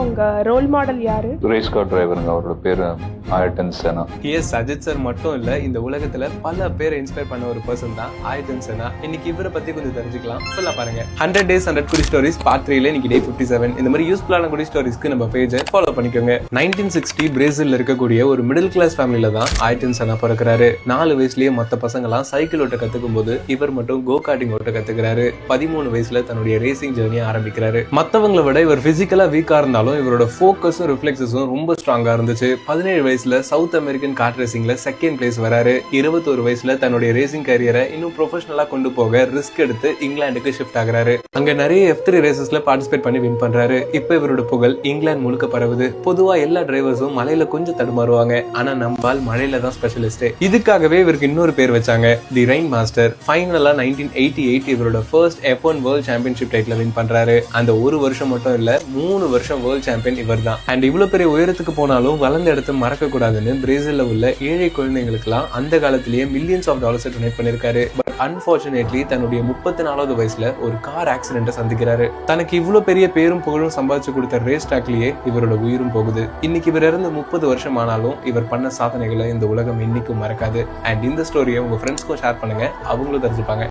உங்க role model யாரு? Race car டிரைவருங்க, அவரோட பேரு ஆயட்டன் செனா. எஸ், அஜித் சார் மட்டும் இல்ல, இந்த உலகத்துல பல பேரை இன்ஸ்பயர் பண்ண ஒரு பர்சன் தான் ஆயட்டன் செனா. இன்னைக்கு இவரை பத்தி கொஞ்சம் தெரிஞ்சுக்கலாம். ஃபுல்லா பாருங்க. 100 days 100 குடி ஸ்டோரிஸ் பார்ட் 3ல இன்னைக்கு டே 57. இந்த மாதிரி யூஸ்ஃபுல்லான குடி ஸ்டோரிஸ்க்கு நம்ம பேஜை ஃபாலோ பண்ணிக்கோங்க. 1960 பிரேசில்ல இருக்கக்கூடிய ஒரு மிடில் கிளாஸ் ஃபேமிலில தான் ஆயட்டன் செனா பிறக்கிறாரு. 4 வயசுலயே மத்த பசங்க எல்லாம் சைக்கிள் ஓட்ட கத்துக்கும் போது இவர் மட்டும் கோ கார்டிங் ஓட்ட கத்துக்கிறாரு. 13 வயசுல தன்னுடைய ரேசிங் ஜர்னியை ஆரம்பிக்கிறாரு. மத்தவங்களை விட இவர் பிசிக்கலா வீக்கா இருந்தாலும் இவரோட ஃபோக்கஸும் ரிஃப்ளெக்ஸஸும் ரொம்ப ஸ்ட்ராங்கா இருந்துச்சு. 17 வயசுல சவுத் அமெரிக்கன் கார்ட் ரேசிங்ல செகண்ட் பிளேஸ் வராரு. 21 வயசுல தன்னுடைய ரேசிங் கரியரை இன்னும் ப்ரொஃபஷனலா கொண்டு போக ரிஸ்க் எடுத்து இங்கிலாந்துக்கு ஷிஃப்ட் ஆகுறாரு. அங்க நிறைய F3 ரேசஸ்ல பார்ட்டிசிபேட் பண்ணி வின் பண்றாரு. இப்ப இவரோட புகழ் இங்கிலாந்து முழுக்க பரவுது. பொதுவா எல்லா டிரைவர்ஸும் மலையில கொஞ்சம் தடுமாறுவாங்க, ஆனா நம்பால் மழையில தான் ஸ்பெஷலிஸ்ட். இதுக்காகவே இவருக்கு இன்னொரு பேர் வச்சாங்க, தி ரெயின் மாஸ்டர். ஃபைனலா 1988 இவரோட first F1 world championship title win பண்றாரு. அந்த ஒரு வருஷம் மட்டும் இல்ல, 3 வருஷம் வேர்ல்ட் சாம்பியன் இவர் தான். அண்ட் இவ்வளவு பெரிய உயரத்துக்கு போனாலும் வளர்ந்த இடத்தை மறக்க கூடாதுன்னு பிரேசில்ல உள்ள ஏழை குழந்தைகளுக்கெல்லாம் அந்த காலத்திலேயே மில்லியன்ஸ் ஆஃப் டாலர்ஸ் டொனேட் பண்ணிருக்காரு. பட் அன்பார்ச்சுனேட்லி தன்னுடைய 34வது வயசுல ஒரு கார் ஆக்சிடென்ட்டை சந்திக்கிறாரு. தனக்கு இவ்வளவு பெரிய பேரும் புகழும் சம்பாதிச்சு கொடுத்த ரேஸ் ட்ராக்லயே இவரோட உயிரும் போகுது. இன்னைக்கு இவர் இறந்து 30 வருஷம் ஆனாலும் இவர் பண்ண சாதனைகளை இந்த உலகம் இன்னைக்கும் மறக்காது. அண்ட் இந்த ஸ்டோரியை உங்க ஃப்ரெண்ட்ஸ்க்கும் ஷேர் பண்ணுங்க, அவங்களும் தெரிஞ்சுப்பாங்க.